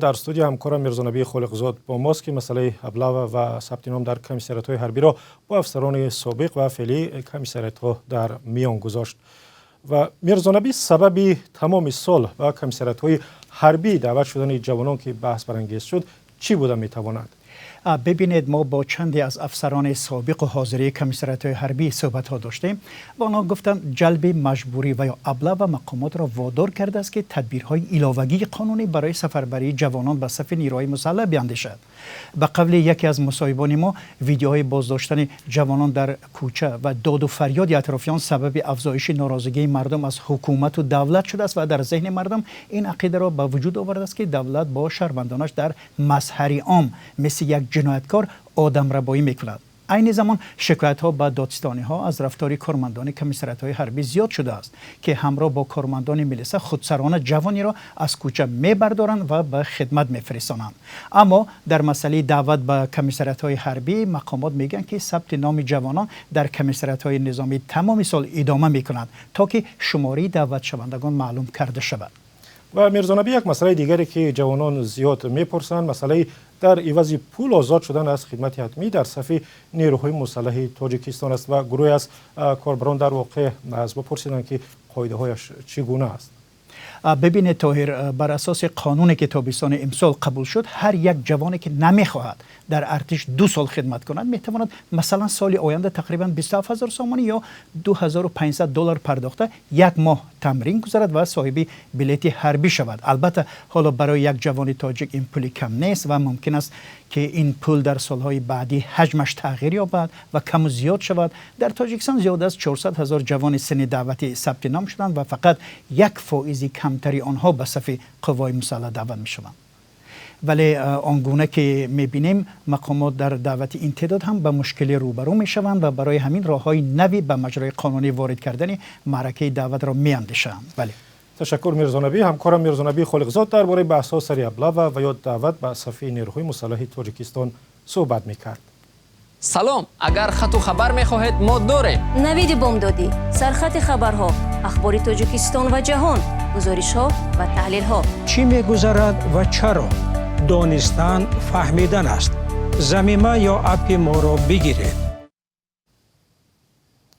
در استودیو ҳамкорам Мирзонабии Холиқзод با ماست که مسئله облава و ثبت نام در کمیساریات‌های ҳарбӣ را با افسران سابق و فعلی کمیساریات‌ها در میان گذاشت و میرزانبی سبب تمام سال و کمیساریات‌های ҳарбӣ دعوت شدن ҷавонон که بحث برانگیز شد چی بوده میتواند؟ ببینید ما با چندی از افسران سابق و حاضری کمیساریات‌های ҳарбӣ صحبت ها داشتیم و آنها گفتند جلب مجبوری و یا ابله و مقامات را وادار کرده است که تدبیرهای علاوگی قانونی برای سفربری جوانان به صف نیروهای مسلح بیاندیشد. به قول یکی از مصاحبان ما ویدیوهای بازداشتن جوانان در کوچه و داد و فریاد اطرافیان سبب افزایش ناراضگی مردم از حکومت و دولت شده است و در ذهن مردم این عقیده را به وجود آورده است که دولت با شهروندانش در مظهر عام مثل یک جنایتکار آدم ربایی میکند. عین زمان شکایت ها به دادستانی ها از رفتار کارمندان کمیساریات‌های ҳарбӣ زیاد شده است که همراه با کارمندان ملیسا خودسرانه جوانی را از کوچه میبردارند و به خدمت میفرستانند. اما در مسئله دعوت به کمیساریات‌های ҳарбӣ مقامات میگن که ثبت نام جوانان در کمیساریات‌های نظامی تمام سال ادامه میکنند تا که شماره دعوت شوندگان معلوم کرده شود. و میرزانبی یک مسئله دیگری که جوانان زیاد میپرسند مسئله در عوض پول آزاد شدن از خدمت حتمی در صف نیروهای مسلح تاجیکستان است و گروهی از کاربران در واقع از بپرسیدند که قاعده هایش چگونه است. ببینید طاهر، بر اساس قانونی که تابستان امسال قبول شد هر یک جوانی که نمیخواهد در ارتش 2 سال خدمت کند میتواند مثلا سال آینده تقریبا 27000 سومانی یا $2500 پرداخته یک ماه تمرین گذارد و صاحب بلیت حربی شود. البته حالا برای یک جوان تاجیک این پول کم نیست و ممکن است که این پول در سالهای بعدی حجمش تغییر یابد و کم و زیاد شود. در تاجیکستان زیاد از 400,000 جوان سن دعوتی ثبت نام شدند و فقط 1% کمتری آنها به صف قوای مسلح دعوت می شوند. ولی آنگونه که میبینیم مقامات در دعوت این تعداد هم به مشکلی روبرو میشوند و برای همین راههای نوی به مجرای قانونی وارد کردن معرکه دعوت را میاندیشند. بله. تشکر میرزانبی. همکارم میرزونابی خالقزاد درباره بحث‌ها سر облава و یا دعوت به صف نیروهای مسلح تاجیکستان صحبت میکرد. سلام، اگر خط و خبر میخواهید ما داریم. نوید بامدادی، سرخط خبرها، اخبار تاجیکستان و جهان، گزارش‌ها و تحلیل‌ها. چی میگذرد و چرا؟ دانستن فهمیدن است. ضمیمه یا اپ ما را بگیرید.